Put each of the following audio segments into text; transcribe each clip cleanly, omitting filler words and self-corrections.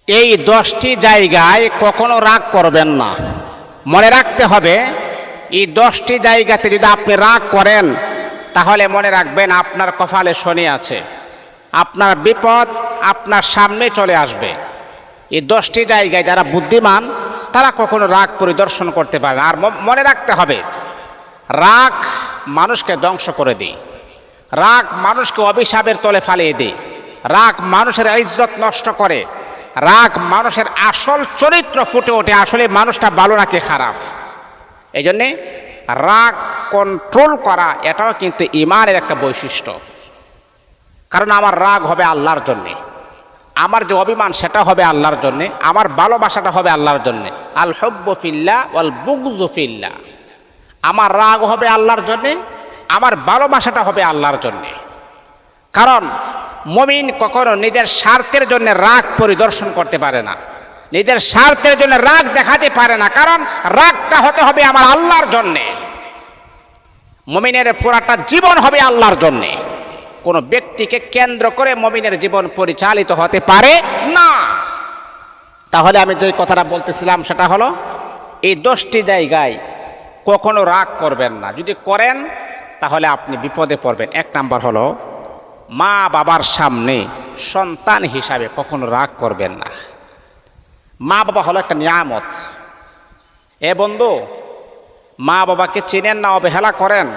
এই 10টি জায়গায় কখনো রাগ করবেন না। মনে রাখতে হবে, এই 10টি জায়গাতে যদি আপনি রাগ করেন তাহলে মনে রাখবেন আপনার কপালে শনি আছে, আপনার বিপদ আপনার সামনে চলে আসবে। এই 10টি জায়গায় যারা বুদ্ধিমান তারা কখনো রাগ পরিদর্শন করতে পারে না। আর মনে রাখতে হবে, রাগ মানুষকে ধ্বংস করে দেয়, রাগ মানুষকে অভিশাপের তলে ফালিয়ে দেয়, রাগ মানুষের ইজ্জত নষ্ট করে, রাগ মানুষের আসল চরিত্র ফুটে ওঠে, আসলে মানুষটা ভালো নাকি খারাপ। এই জন্যে রাগ কন্ট্রোল করা এটাও কিন্তু ঈমানের একটা বৈশিষ্ট্য। কারণ আমার রাগ হবে আল্লাহর জন্যে, আমার যে অভিমান সেটা হবে আল্লাহর জন্যে, আমার ভালোবাসাটা হবে আল্লাহর জন্যে। আল হুব্বু ফিল্লাহ ওয়াল বুগযু ফিল্লাহ। আমার রাগ হবে আল্লাহর জন্যে, আমার ভালোবাসাটা হবে আল্লাহর জন্যে। কারণ মুমিন কখনো নিজের স্বার্থের জন্য রাগ পরিদর্শন করতে পারে না, নিজের স্বার্থের জন্য রাগ দেখাতে পারে না। কারণ রাগটা হতে হবে আমার আল্লাহর জন্যে। মুমিনের পুরাটা জীবন হবে আল্লাহর জন্যে। কোনো ব্যক্তিকে কেন্দ্র করে মুমিনের জীবন পরিচালিত হতে পারে না। তাহলে আমি যে কথাটা বলতেছিলাম সেটা হলো, এই 10টি জায়গায় কখনো রাগ করবেন না। যদি করেন তাহলে আপনি বিপদে পড়বেন। 1 নাম্বার হলো, মা বাবার সামনে সন্তান হিসাবে কখনো রাগ করবেন না। মা বাবা হলো একটা নিয়ামত। এ বন্ধু, মা বাবাকে চেনেন না, অবহেলা করেন।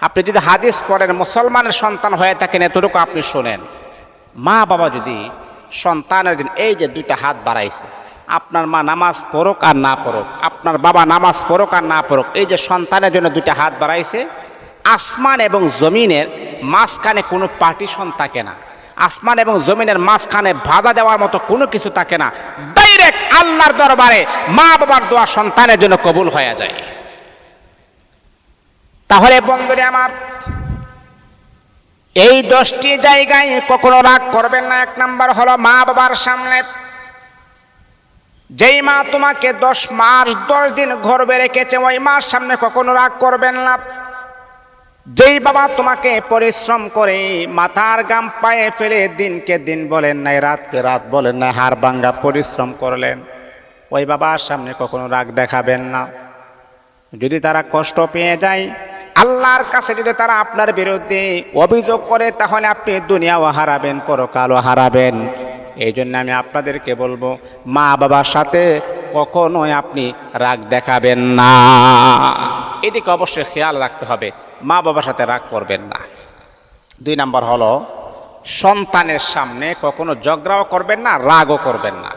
আপনি যদি হাদিস পড়েন, মুসলমানের সন্তান হয়ে থাকেন, এতটুকু আপনি শোনেন, মা বাবা যদি সন্তানের দিন এই যে 2টা হাত বাড়াইছে, আপনার মা নামাজ পড়ুক আর না পড়ুক, আপনার বাবা নামাজ পড়ুক আর না পড়ুক, এই যে সন্তানের জন্য 2টা হাত বাড়াইছে, আসমান এবং জমিনের মাঝখানে কোনো পার্টিশন থাকে না, আসমান এবং জমিনের মাঝখানে বাধা দেওয়ার মতো কোনো কিছু থাকে না। ডাইরেক্ট আল্লাহর দরবারে মা বাবার দোয়া সন্তানের জন্য কবুল হয়ে যায়। তাহলে বন্ধুরা আমার, এই 10টি জায়গায় কখনো রাগ করবেন না। 1 নাম্বার হলো, মা বাবার সামনে। যেই মা তোমাকে 10 মাস 10 দিন গর্ভে রেখেছে, ওই মার সামনে কখনো রাগ করবেন না। যেই বাবা তোমাকে পরিশ্রম করে মাথার গাম পায়ে ফেলে দিনকে দিন বলেন নাই, রাতকে রাত বলেন নাই, হাড় ভাঙ্গা পরিশ্রম করলেন, ওই বাবার সামনে কখনো রাগ দেখাবেন না। যদি তারা কষ্ট পেয়ে যায়, আল্লাহর কাছে যদি তারা আপনার বিরুদ্ধে অভিযোগ করে, তাহলে আপনি দুনিয়াও হারাবেন, পরকালও হারাবেন। এই জন্য আমি আপনাদেরকে বলবো, মা বাবার সাথে কখনোই আপনি রাগ দেখাবেন না। এদিকে অবশ্যই খেয়াল রাখতে হবে, মা বাবার সাথে রাগ করবেন না। 2 নাম্বার হলো, সন্তানের সামনে কখনো ঝগড়াও করবেন না, রাগও করবেন না।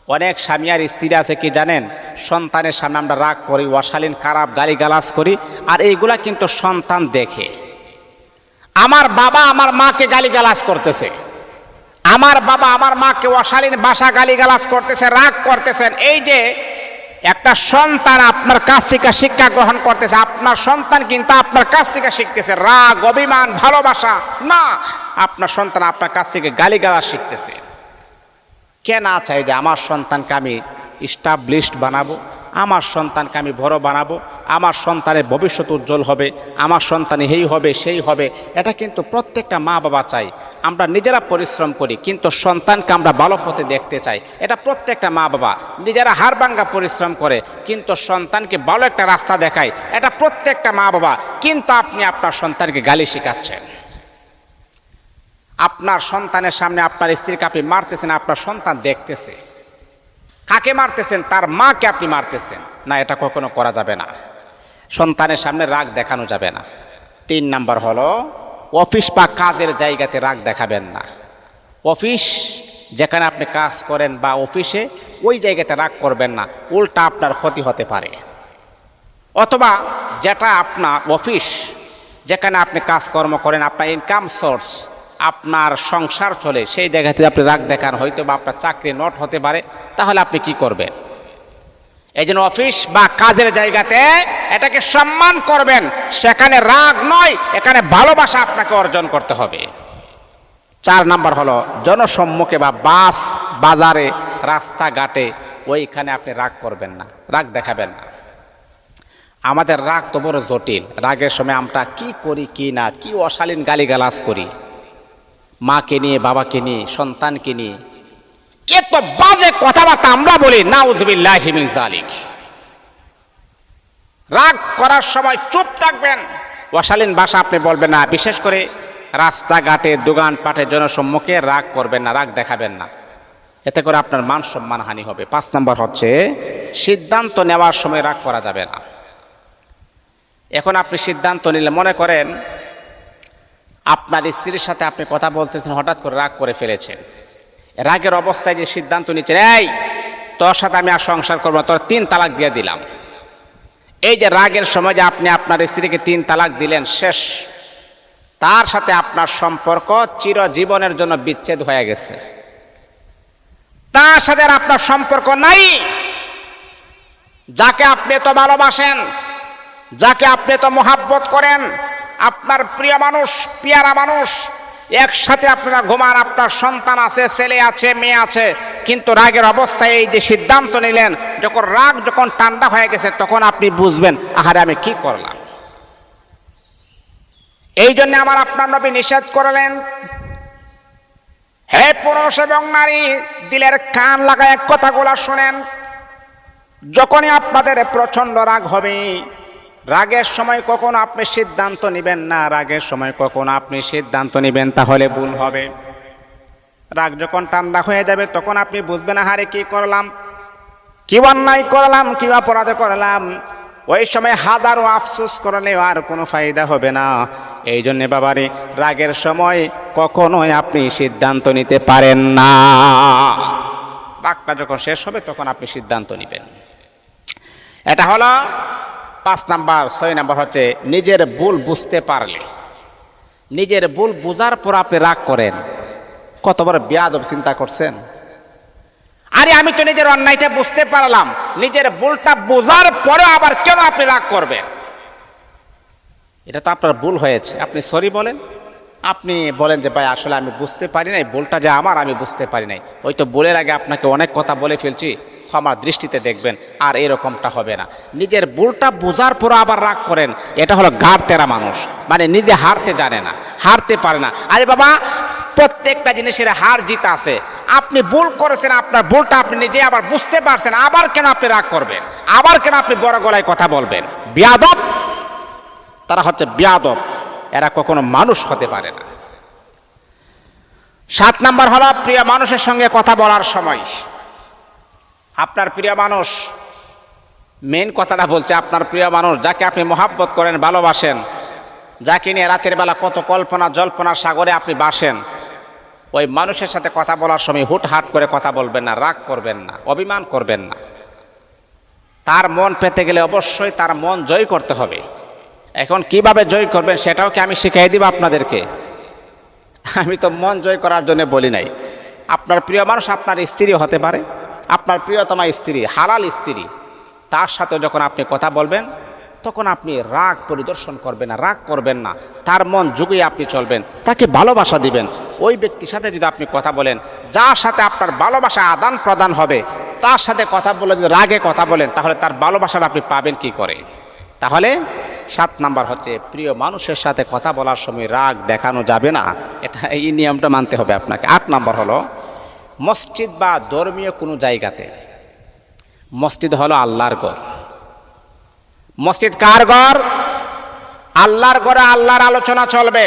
অনেক স্বামী আর স্ত্রী আছে কি জানেন, সন্তানের সামনে আমরা রাগ করি, অশালীন খারাপ গালিগালাজ করি, আর এইগুলা কিন্তু সন্তান দেখে। আমার বাবা আমার মাকে গালিগালাজ করতেছে, আমার বাবা আমার মাকে অশালীন ভাষা গালিগালাজ করতেছে, রাগ করতেছেন। এই যে একটা সন্তান আপনার কাছ থেকে শিক্ষা গ্রহণ করতেছে, আপনার সন্তান কিন্তু আপনার কাছ থেকে শিখতেছে রাগ, অভিমান, ভালোবাসা না। আপনার সন্তান আপনার কাছ থেকে গালিগালাজ শিখতেছে। কে না চাই যে আমার সন্তানকে আমি স্টাবলিশড বানাবো, আমার সন্তানকে আমি বড় বানাবো, আমার সন্তানের ভবিষ্যৎ উজ্জ্বল হবে, আমার সন্তান এই হবে সেই হবে। এটা কিন্তু প্রত্যেকটা মা বাবা চাই। আমরা নিজেরা পরিশ্রম করি কিন্তু সন্তানকে আমরা ভালো পথে দেখতে চাই। এটা প্রত্যেকটা মা বাবা নিজেরা হাড় ভাঙ্গা পরিশ্রম করে কিন্তু সন্তানকে ভালো একটা রাস্তা দেখায়। এটা প্রত্যেকটা মা বাবা। কিন্তু আপনি আপনার সন্তানকে গালি শেখাচ্ছেন, আপনার সন্তানের সামনে আপনার স্ত্রীকে আপনি মারতেছেন, আপনার সন্তান দেখতেছে। কাকে মারতেছেন? তার মাকে আপনি মারতেছেন না। এটা কখনো করা যাবে না, সন্তানের সামনে রাগ দেখানো যাবে না। 3 নাম্বার হলো, অফিস বা কাজের জায়গাতে রাগ দেখাবেন না। অফিস যেখানে আপনি কাজ করেন বা অফিসে, ওই জায়গাতে রাগ করবেন না, উল্টা আপনার ক্ষতি হতে পারে। অথবা যেটা আপনার অফিস, যেখানে আপনি কাজকর্ম করেন, আপনার ইনকাম সোর্স, আপনার সংসার চলে, সেই জায়গাতে আপনি রাগ দেখান, হয়তো বা আপনার চাকরি নট হতে পারে। তাহলে আপনি কি করবেন? এই জন্য অফিস বা কাজের জায়গাতে এটাকে সম্মান করবেন, সেখানে রাগ নয়, এখানে ভালোবাসা আপনাকে অর্জন করতে হবে। 4 নাম্বার হলো, জনসম্মুখে বা বাস, বাজারে, রাস্তাঘাটে, ওইখানে আপনি রাগ করবেন না, রাগ দেখাবেন না। আমাদের রাগ তো বড় জটিল। রাগের সময় আমরা কি করি কি না, কি অশালীন গালিগালাজ করি, মাকে নিয়ে, বাবাকে নিয়ে, সন্তানকে নিয়ে, এত বাজে কথাবার্তা আমরা বলি, নাউযুবিল্লাহি মিন যালিক। রাগ করার সময় চুপ থাকবেন, অশালীন ভাষা আপনি বলবেন না, বিশেষ করে রাস্তাঘাটে দোকানপাটে জনসম্মুখে রাগ করবেন না, রাগ দেখাবেন না, এতে করে আপনার মান সম্মান হানি হবে। 5 নম্বর হচ্ছে সিদ্ধান্ত নেওয়ার সময় রাগ করা যাবে না। এখন আপনি সিদ্ধান্ত নিলে, মনে করেন আপনার স্ত্রীর সাথে আপনি কথা বলতেছেন, হঠাৎ করে রাগ করে ফেলেছেন, রাগের অবস্থায় যে সিদ্ধান্ত নিচ্ছেন, এই তোর সাথে আমি আর সংসার করবো না, তোর 3 তালাক দিয়ে দিলাম। এই যে রাগের সময় যে আপনি আপনার স্ত্রীকে 3 তালাক দিলেন, শেষ, তার সাথে আপনার সম্পর্ক চিরজীবনের জন্য বিচ্ছেদ হয়ে গেছে, তার সাথে আর আপনার সম্পর্ক নাই। যাকে আপনি তো ভালোবাসেন, যাকে আপনি তো মহাব্বত করেন, আপনার প্রিয় মানুষ, পিয়ারা মানুষ, একসাথে আপনারা ঘুমান, আপনার সন্তান আছে, ছেলে আছে, মেয়ে আছে, কিন্তু রাগের অবস্থায় এই যে সিদ্ধান্ত নিলেন, যখন রাগ যখন ঠান্ডা হয়ে গেছে, তখন আপনি বুঝবেন, আহারে আমি কি করলাম। এই জন্য আমার আপনার নবী নিষেধ করলেন, হে পুরুষ এবং নারী, দিলের কান লাগায় কথাগুলো শুনেন। যখনই আপনাদের প্রচন্ড রাগ হবে, রাগের সময় কখনো আপনি সিদ্ধান্ত নেবেন না, রাগের সময় কখনো আপনি সিদ্ধান্ত নেবেন তাহলে ভুল হবে। রাগ যখন ঠান্ডা হয়ে যাবে, তখন আপনি বুঝবেন, আহারে কি করলাম, কি অন্যায় করলাম, কি অপরাধ করলাম। ওই সময় হাজারো আফসোস করলেও আর কোনো ফায়দা হবে না। এই জন্যে বাবারে, রাগের সময় কখনোই আপনি সিদ্ধান্ত নিতে পারেন না। রাগটা যখন শেষ হবে, তখন আপনি সিদ্ধান্ত নেবেন। এটা হলো 5 নাম্বার। 6 নাম্বার হচ্ছে নিজের ভুল বুঝতে পারলে, নিজের ভুল বোঝার পর আপনি রাগ করেন, কত বড় বেয়াদব চিন্তা করছেন। আরে আমি তো নিজের অন্যায়টা বুঝতে পারলাম, নিজের ভুলটা বোঝার পরে আবার কেন আপনি রাগ করবেন? এটা তো আপনার ভুল হয়েছে, আপনি সরি বলেন, আপনি বলেন যে ভাই আসলে আমি বুঝতে পারি নাই, ভুলটা যে আমার, আমি বুঝতে পারি নাই। ওই তো ভুলের আগে আপনাকে অনেক কথা বলে ফেলছি, ক্ষমার দৃষ্টিতে দেখবেন, আর এরকমটা হবে না। নিজের ভুলটা বোঝার পর আবার রাগ করেন, এটা হলো গাড় তেরা মানুষ, মানে নিজে হারতে জানে না, হারতে পারে না। আরে বাবা, প্রত্যেকটা জিনিসের হার জিত আছে। আপনি ভুল করেছেন, আপনার ভুলটা আপনি নিজে আবার বুঝতে পারছেন, আবার কেন আপনি রাগ করবেন? আবার কেন আপনি বড় গলায় কথা বলবেন? বেয়াদব, তারা হচ্ছে বেয়াদব, এরা কখনো মানুষ হতে পারে না। 7 নাম্বার হলো প্রিয় মানুষের সঙ্গে কথা বলার সময়। আপনার প্রিয় মানুষ, মেন কথাটা বলছে, আপনার প্রিয় মানুষ, যাকে আপনি মহাব্বত করেন, ভালোবাসেন, যাকে নিয়ে রাতের বেলা কত কল্পনা জল্পনার সাগরে আপনি বাসেন, ওই মানুষের সাথে কথা বলার সময় হুটহাট করে কথা বলবেন না, রাগ করবেন না, অভিমান করবেন না। তার মন পেতে গেলে অবশ্যই তার মন জয় করতে হবে। এখন কিভাবে জয় করবেন সেটাও কি আমি শিখিয়ে দিব আপনাদেরকে? আমি তো মন জয় করার জন্য বলি নাই। আপনার প্রিয় মানুষ আপনার স্ত্রী হতে পারে, আপনার প্রিয়তমা স্ত্রী, হালাল স্ত্রী, তার সাথে যখন আপনি কথা বলবেন, তখন আপনি রাগ পরিদর্শন করবেন না, রাগ করবেন না, তার মন জুগিয়ে আপনি চলবেন, তাকে ভালোবাসা দিবেন। ওই ব্যক্তির সাথে যদি আপনি কথা বলেন, যার সাথে আপনার ভালোবাসা আদান প্রদান হবে, তার সাথে কথা বলে যদি রাগে কথা বলেন, তাহলে তার ভালোবাসাটা আপনি পাবেন কি করে? তাহলে 7 নাম্বার হচ্ছে প্রিয় মানুষের সাথে কথা বলার সময় রাগ দেখানো যাবে না, এটা এই নিয়মটা মানতে হবে আপনাকে। 8 নাম্বার হলো মসজিদ বা ধর্মীয় কোনো জায়গাতে, মসজিদ হলো আল্লাহর ঘর। মসজিদ কার ঘর? আল্লাহর ঘরে আল্লাহর আলোচনা চলবে।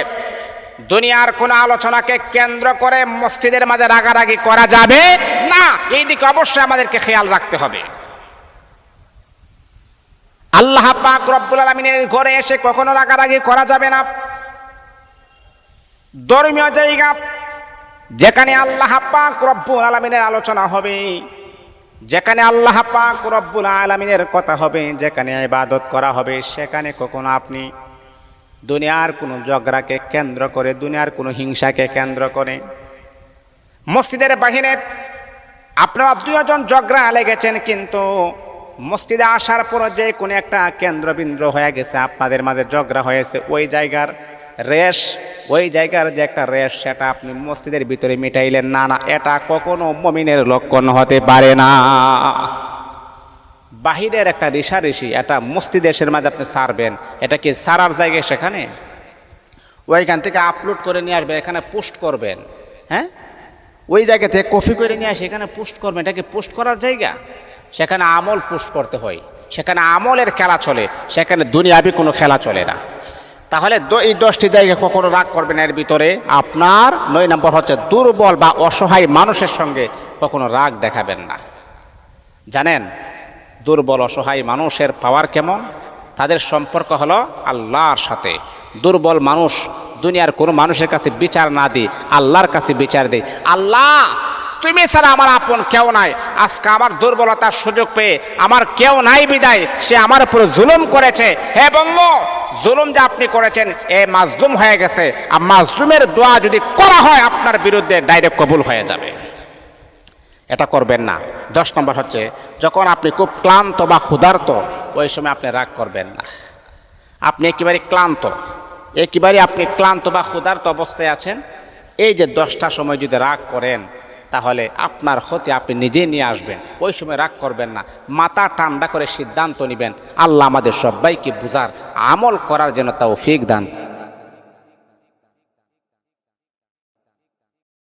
দুনিয়ার কোন আলোচনাকে কেন্দ্র করে মসজিদের মাঝে রাগারাগি করা যাবে না, এই দিকে অবশ্যই আমাদেরকে খেয়াল রাখতে হবে। আল্লাহ পাক রব্বুল আলামিনের ঘরে এসে কখনো রাগারাগি করা যাবে না। ধর্মীয় জায়গা যেখানে আল্লাহ পাক রব্বুল আলামিনের আলোচনা হবে, যেখানে আল্লাহ পাক রব্বুল আলামিনের কথা হবে, যেখানে ইবাদত করা হবে, সেখানে কখনো আপনি দুনিয়ার কোনো ঝগড়াকে কেন্দ্র করে, দুনিয়ার কোনো হিংসাকে কেন্দ্র করে, মসজিদের বাহিরে আপনারা 2 জন ঝগড়া লেগেছেন, কিন্তু মসজিদে আসার পর যে কোনো একটা কেন্দ্রবিন্দু হয়ে গেছে, আপনাদের মাঝে ঝগড়া হয়েছে, ওই জায়গার রেশ, ওই জায়গার যে একটা রেশ, সেটা আপনি মসজিদের ভিতরে মিটাইলেন না, না, এটা কখনো মুমিনের লক্ষণ হতে পারে না। বাহিরের একটা রেশারেশি, এটা মসজিদের মাঝে আপনি ছাড়বেন, এটা কি ছাড়ার জায়গায়? সেখানে ওইখান থেকে আপলোড করে নিয়ে আসবেন, এখানে পোস্ট করবেন, হ্যাঁ, ওই জায়গা থেকে কপি করে নিয়ে সেখানে পোস্ট করবেন, এটা কি পোস্ট করার জায়গা? সেখানে আমল পোস্ট করতে হয়, সেখানে আমলের খেলা চলে, সেখানে দুনিয়াবি কোনো খেলা চলে না। তাহলে এই 10টি জায়গা কখনো রাগ করবেন। এর ভিতরে আপনার 9 নম্বর হচ্ছে দুর্বল বা অসহায় মানুষের সঙ্গে কখনো রাগ দেখাবেন না। জানেন দুর্বল অসহায় মানুষের পাওয়ার কেমন? তাদের সম্পর্ক হলো আল্লাহর সাথে। দুর্বল মানুষ দুনিয়ার কোনো মানুষের কাছে বিচার না দিই, আল্লাহর কাছে বিচার দিই। আল্লাহ তুমি ছাড়া আমার আপন কেউ নাই, আজকে আমার দুর্বলতার সুযোগ পেয়ে আমার কেউ নাই বিদায় সে আমার উপর জুলুম করেছে। হে বন্ধু, জুলুম যে আপনি করেছেন এ মাজলুম হয়ে গেছে, আর মাজলুমের দোয়া যদি করা হয় আপনার বিরুদ্ধে ডাইরেক্ট কবুল হয়ে যাবে। এটা করবেন না। 10 নম্বর হচ্ছে যখন আপনি খুব ক্লান্ত বা ক্ষুধার্ত ওই সময় আপনি রাগ করবেন না। আপনি একেবারে আপনি ক্লান্ত বা ক্ষুধার্ত অবস্থায় আছেন, এই যে 10টা সময় যদি রাগ করেন তাহলে আপনার ক্ষতি আপনি নিজেই নিয়ে আসবেন। ওই সময় রাগ করবেন না, মাথা ঠান্ডা করে সিদ্ধান্ত নেবেন। আল্লাহ আমাদের সবাইকে বুঝার আমল করার জন্য তৌফিক দান।